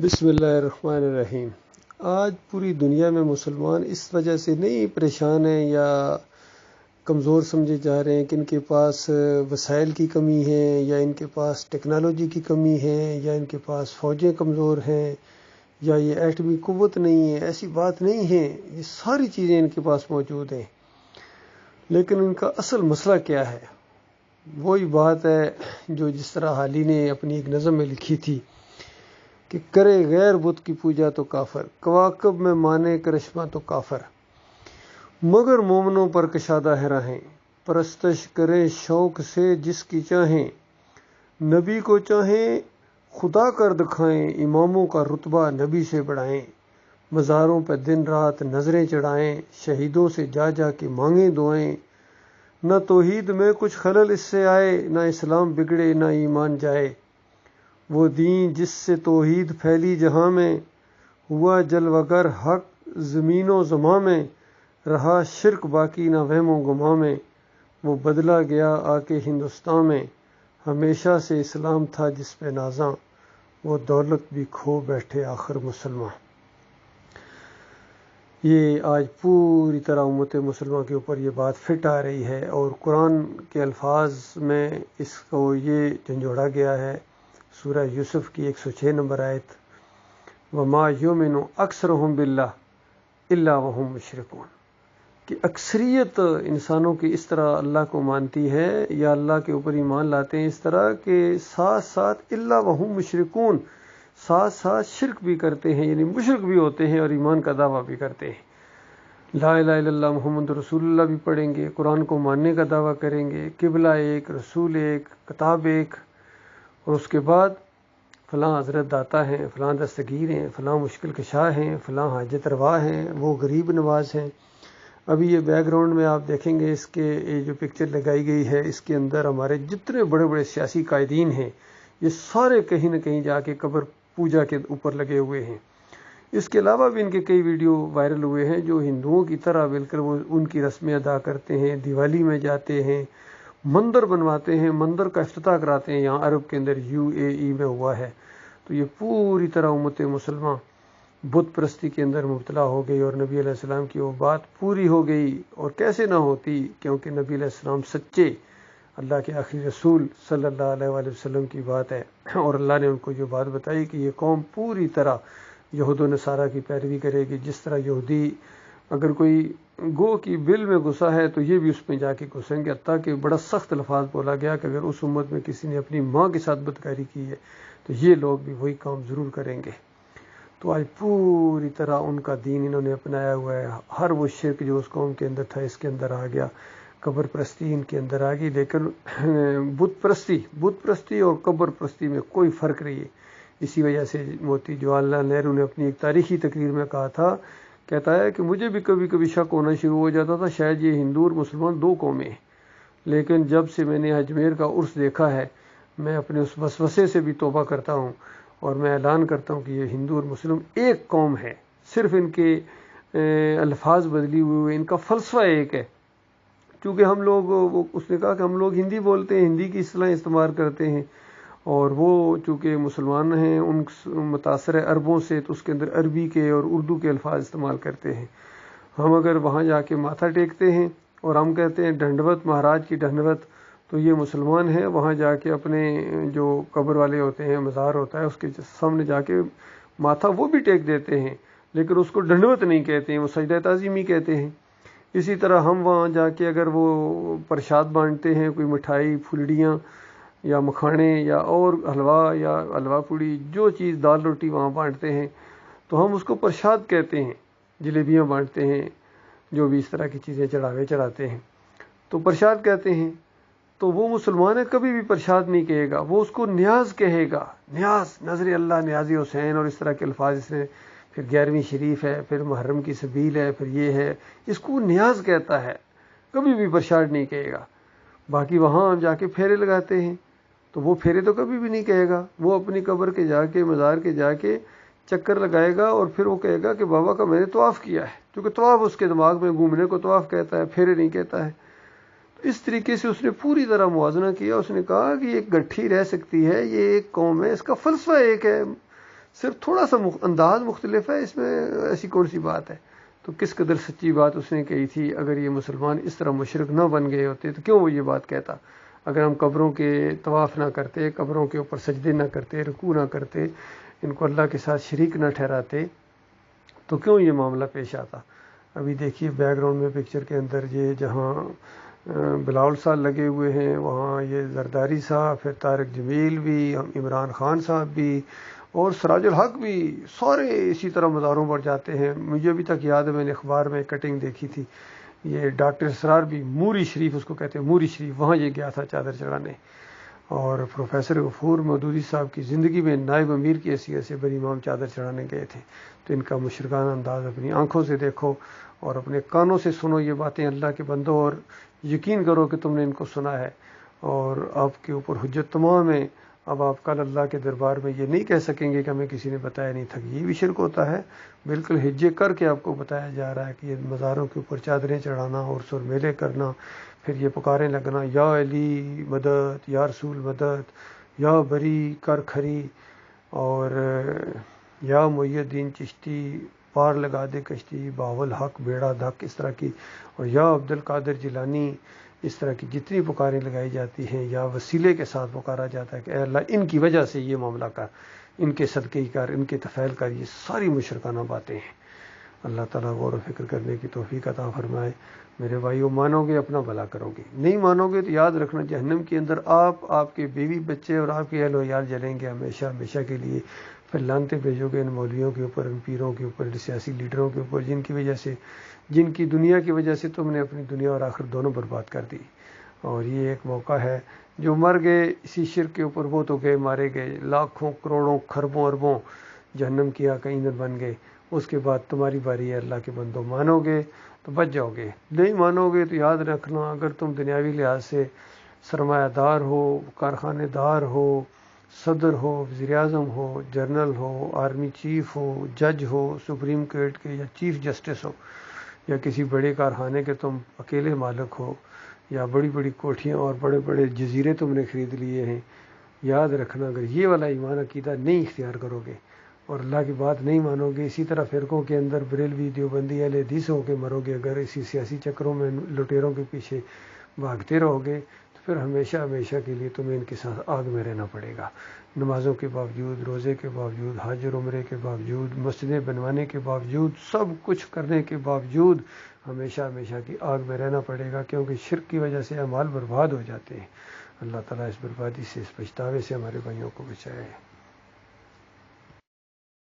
بسم اللہ الرحمن الرحیم۔ آج پوری دنیا میں مسلمان اس وجہ سے نہیں پریشان ہیں یا کمزور سمجھے جا رہے ہیں کہ ان کے پاس وسائل کی کمی ہے یا ان کے پاس ٹیکنالوجی کی کمی ہے یا ان کے پاس فوجیں کمزور ہیں یا یہ ایٹمی قوت نہیں ہے۔ ایسی بات نہیں ہے، یہ ساری چیزیں ان کے پاس موجود ہیں، لیکن ان کا اصل مسئلہ کیا ہے؟ وہی بات ہے جو جس طرح حالی نے اپنی ایک نظم میں لکھی تھی کہ کرے غیر بت کی پوجا تو کافر، کواکب میں مانے کرشمہ تو کافر، مگر مومنوں پر کشادہ ہے راہیں، پرستش کرے شوق سے جس کی چاہیں، نبی کو چاہیں خدا کر دکھائیں، اماموں کا رتبہ نبی سے بڑھائیں، مزاروں پہ دن رات نظریں چڑھائیں، شہیدوں سے جا جا کے مانگیں دعائیں، نہ توحید میں کچھ خلل اس سے آئے، نہ اسلام بگڑے نہ ایمان جائے، وہ دین جس سے توحید پھیلی جہاں میں، ہوا جلوگر حق زمین و زماں میں، رہا شرک باقی نہ وہم و گماں میں، وہ بدلا گیا آ کے ہندوستان میں، ہمیشہ سے اسلام تھا جس پہ نازاں، وہ دولت بھی کھو بیٹھے آخر مسلمان۔ یہ آج پوری طرح امت مسلمہ کے اوپر یہ بات فٹ آ رہی ہے، اور قرآن کے الفاظ میں اس کو یہ جھنجھوڑا گیا ہے۔ سورہ یوسف کی 106 نمبر آیت، وَمَا يُؤْمِنُ أَكْثَرُهُم بِاللَّهِ إِلَّا وَهُم مُشْرِكُونَ، کہ اکثریت انسانوں کی اس طرح اللہ کو مانتی ہے یا اللہ کے اوپر ایمان لاتے ہیں اس طرح کہ ساتھ ساتھ إِلَّا وَهُم مُشْرِكُونَ، ساتھ ساتھ شرک بھی کرتے ہیں، یعنی مشرک بھی ہوتے ہیں اور ایمان کا دعویٰ بھی کرتے ہیں۔ لا الہ الا اللہ محمد رسول اللہ بھی پڑھیں گے، قرآن کو ماننے کا دعویٰ کریں گے، قبلہ ایک، رسول ایک، کتاب ایک، اور اس کے بعد فلاں حضرت داتا ہیں، فلاں دستگیر ہیں، فلاں مشکل کشا ہیں، فلاں حاجت روا ہیں، وہ غریب نواز ہیں۔ ابھی یہ بیک گراؤنڈ میں آپ دیکھیں گے، اس کے یہ جو پکچر لگائی گئی ہے، اس کے اندر ہمارے جتنے بڑے بڑے سیاسی قائدین ہیں یہ سارے کہیں نہ کہیں جا کے قبر پوجا کے اوپر لگے ہوئے ہیں۔ اس کے علاوہ بھی ان کے کئی ویڈیو وائرل ہوئے ہیں جو ہندوؤں کی طرح بالکل وہ ان کی رسمیں ادا کرتے ہیں، دیوالی میں جاتے ہیں، مندر بنواتے ہیں، مندر کا افتتاح کراتے ہیں، یہاں عرب کے اندر UAE میں ہوا ہے۔ تو یہ پوری طرح امت مسلمہ بت پرستی کے اندر مبتلا ہو گئی، اور نبی علیہ السلام کی وہ بات پوری ہو گئی، اور کیسے نہ ہوتی، کیونکہ نبی علیہ السلام سچے اللہ کے آخری رسول صلی اللہ علیہ وآلہ وسلم کی بات ہے، اور اللہ نے ان کو جو بات بتائی کہ یہ قوم پوری طرح یہود و نصارہ کی پیروی کرے گی۔ جس طرح یہودی اگر کوئی گو کی بل میں گھسا ہے تو یہ بھی اس میں جا کے گھسیں گے، حتیٰ کہ بڑا سخت الفاظ بولا گیا کہ اگر اس امت میں کسی نے اپنی ماں کے ساتھ بدکاری کی ہے تو یہ لوگ بھی وہی کام ضرور کریں گے۔ تو آج پوری طرح ان کا دین انہوں نے اپنایا ہوا ہے، ہر وہ شرک جو اس قوم کے اندر تھا اس کے اندر آ گیا، قبر پرستی ان کے اندر آ گئی، لیکن بت پرستی اور قبر پرستی میں کوئی فرق نہیں ہے۔ اسی وجہ سے موتی جواہر لال نہرو نے اپنی ایک تاریخی تقریر میں کہا تھا، کہتا ہے کہ مجھے بھی کبھی کبھی شک ہونا شروع ہو جاتا تھا شاید یہ ہندو اور مسلمان دو قومیں ہیں، لیکن جب سے میں نے اجمیر کا عرس دیکھا ہے میں اپنے اس وسوسے سے بھی توبہ کرتا ہوں اور میں اعلان کرتا ہوں کہ یہ ہندو اور مسلم ایک قوم ہے، صرف ان کے الفاظ بدلی ہوئے، ان کا فلسفہ ایک ہے۔ چونکہ ہم لوگ اس نے کہا کہ ہم لوگ ہندی بولتے ہیں، ہندی کی اصطلاح استعمال کرتے ہیں، اور وہ چونکہ مسلمان ہیں ان متاثر عربوں سے تو اس کے اندر عربی کے اور اردو کے الفاظ استعمال کرتے ہیں۔ ہم اگر وہاں جا کے ماتھا ٹیکتے ہیں اور ہم کہتے ہیں ڈنڈوت مہاراج کی ڈنڈوت، تو یہ مسلمان ہیں وہاں جا کے اپنے جو قبر والے ہوتے ہیں، مزار ہوتا ہے، اس کے سامنے جا کے ماتھا وہ بھی ٹیک دیتے ہیں، لیکن اس کو ڈنڈوت نہیں کہتے ہیں، وہ سجدہ تعظیمی کہتے ہیں۔ اسی طرح ہم وہاں جا کے اگر وہ پرشاد بانٹتے ہیں، کوئی مٹھائی پھلڑیاں یا مکھانے یا اور حلوہ یا حلوہ پوڑی جو چیز دال روٹی وہاں بانٹتے ہیں تو ہم اس کو پرشاد کہتے ہیں، جلیبیاں بانٹتے ہیں، جو بھی اس طرح کی چیزیں چڑھاتے ہیں تو پرشاد کہتے ہیں۔ تو وہ مسلمان ہے کبھی بھی پرشاد نہیں کہے گا، وہ اس کو نیاز کہے گا، نیاز، نظر اللہ نیازی حسین اور اس طرح کے الفاظ، اس نے پھر 11ویں شریف ہے، پھر محرم کی سبیل ہے، پھر یہ ہے، اس کو نیاز کہتا ہے، کبھی بھی پرشاد نہیں کہے گا۔ باقی وہاں ہم جا کے پھیرے لگاتے ہیں تو وہ پھیرے تو کبھی بھی نہیں کہے گا، وہ اپنی قبر کے جا کے مزار کے جا کے چکر لگائے گا اور پھر وہ کہے گا کہ بابا کا میں نے طواف کیا ہے، کیونکہ طواف اس کے دماغ میں گھومنے کو طواف کہتا ہے، پھیرے نہیں کہتا ہے۔ تو اس طریقے سے اس نے پوری طرح موازنہ کیا، اس نے کہا کہ یہ گٹھی رہ سکتی ہے، یہ ایک قوم ہے، اس کا فلسفہ ایک ہے، صرف تھوڑا سا انداز مختلف ہے، اس میں ایسی کون سی بات ہے؟ تو کس قدر سچی بات اس نے کہی تھی۔ اگر یہ مسلمان اس طرح مشرک نہ بن گئے ہوتے تو کیوں وہ یہ بات کہتا؟ اگر ہم قبروں کے طواف نہ کرتے، قبروں کے اوپر سجدے نہ کرتے، رکوع نہ کرتے، ان کو اللہ کے ساتھ شریک نہ ٹھہراتے، تو کیوں یہ معاملہ پیش آتا؟ ابھی دیکھیے بیک گراؤنڈ میں پکچر کے اندر یہ جہاں بلاول صاحب لگے ہوئے ہیں، وہاں یہ زرداری صاحب، پھر طارق جمیل بھی، عمران خان صاحب بھی، اور سراج الحق بھی، سارے اسی طرح مزاروں پر جاتے ہیں۔ مجھے ابھی تک یاد ہے، میں نے اخبار میں کٹنگ دیکھی تھی، یہ ڈاکٹر اسرار بھی موری شریف اس کو کہتے ہیں، موری شریف، وہاں یہ گیا تھا چادر چڑھانے۔ اور پروفیسر غفور مودودی صاحب کی زندگی میں نائب امیر کی حیثیت سے بڑی امام چادر چڑھانے گئے تھے۔ تو ان کا مشرکانہ انداز اپنی آنکھوں سے دیکھو اور اپنے کانوں سے سنو یہ باتیں اللہ کے بندو، اور یقین کرو کہ تم نے ان کو سنا ہے، اور آپ کے اوپر حجت تمام ہے۔ اب آپ کل اللہ کے دربار میں یہ نہیں کہہ سکیں گے کہ ہمیں کسی نے بتایا نہیں تھا۔ یہ بھی شرک ہوتا ہے، بالکل ہجے کر کے آپ کو بتایا جا رہا ہے کہ یہ مزاروں کے اوپر چادریں چڑھانا اور سر میلے کرنا، پھر یہ پکاریں لگنا، یا علی مدد، یا رسول مدد، یا بری کر کھری، اور یا محی الدین چشتی پار لگا دے کشتی، باول حق بیڑا دھک، اس طرح کی، اور یا عبد القادر جیلانی، اس طرح کی جتنی پکاریں لگائی جاتی ہیں، یا وسیلے کے ساتھ پکارا جاتا ہے کہ اے اللہ ان کی وجہ سے یہ معاملہ کر، ان کے صدقے کر، ان کے تفعیل کر، یہ ساری مشرکانہ باتیں ہیں۔ اللہ تعالیٰ غور و فکر کرنے کی توفیق عطا فرمائے۔ میرے بھائیو، مانو گے اپنا بھلا کرو گے، نہیں مانو گے تو یاد رکھنا جہنم کے اندر آپ کے بیوی بچے اور آپ کے اہل و عیال جلیں گے ہمیشہ ہمیشہ کے لیے۔ پھر لانتیں بھیجو گے ان مولویوں کے اوپر، ان پیروں کے اوپر، ان سیاسی لیڈروں کے اوپر، جن کی دنیا کی وجہ سے تم نے اپنی دنیا اور آخرت دونوں برباد کر دی۔ اور یہ ایک موقع ہے، جو مر گئے اسی شرک کے اوپر وہ تو گئے، مارے گئے، لاکھوں کروڑوں خربوں اربوں جہنم کی آگ کا ایندھن بن گئے۔ اس کے بعد تمہاری باری ہے، اللہ کے بندو، مانو گے تو بچ جاؤ گے، نہیں مانو گے تو یاد رکھنا اگر تم دنیاوی لحاظ سے سرمایہ دار ہو، کارخانے دار ہو، صدر ہو، وزیر اعظم ہو، جنرل ہو، آرمی چیف ہو، جج ہو، سپریم کورٹ کے یا چیف جسٹس ہو، یا کسی بڑے کارخانے کے تم اکیلے مالک ہو، یا بڑی بڑی کوٹھیاں اور بڑے بڑے جزیرے تم نے خرید لیے ہیں، یاد رکھنا اگر یہ والا ایمان عقیدہ نہیں اختیار کرو گے اور اللہ کی بات نہیں مانو گے، اسی طرح فرقوں کے اندر بریلوی دیوبندی اہل حدیث ہو کے مرو گے، اگر اسی سیاسی چکروں میں لٹیروں کے پیچھے بھاگتے رہو گے تو پھر ہمیشہ ہمیشہ کے لیے تمہیں ان کے ساتھ آگ میں رہنا پڑے گا۔ نمازوں کے باوجود، روزے کے باوجود، حج اور عمرے کے باوجود، مسجدیں بنوانے کے باوجود، سب کچھ کرنے کے باوجود ہمیشہ ہمیشہ کی آگ میں رہنا پڑے گا، کیونکہ شرک کی وجہ سے اعمال برباد ہو جاتے ہیں۔ اللہ تعالیٰ اس بربادی سے، اس پچھتاوے سے ہمارے بھائیوں کو بچائے۔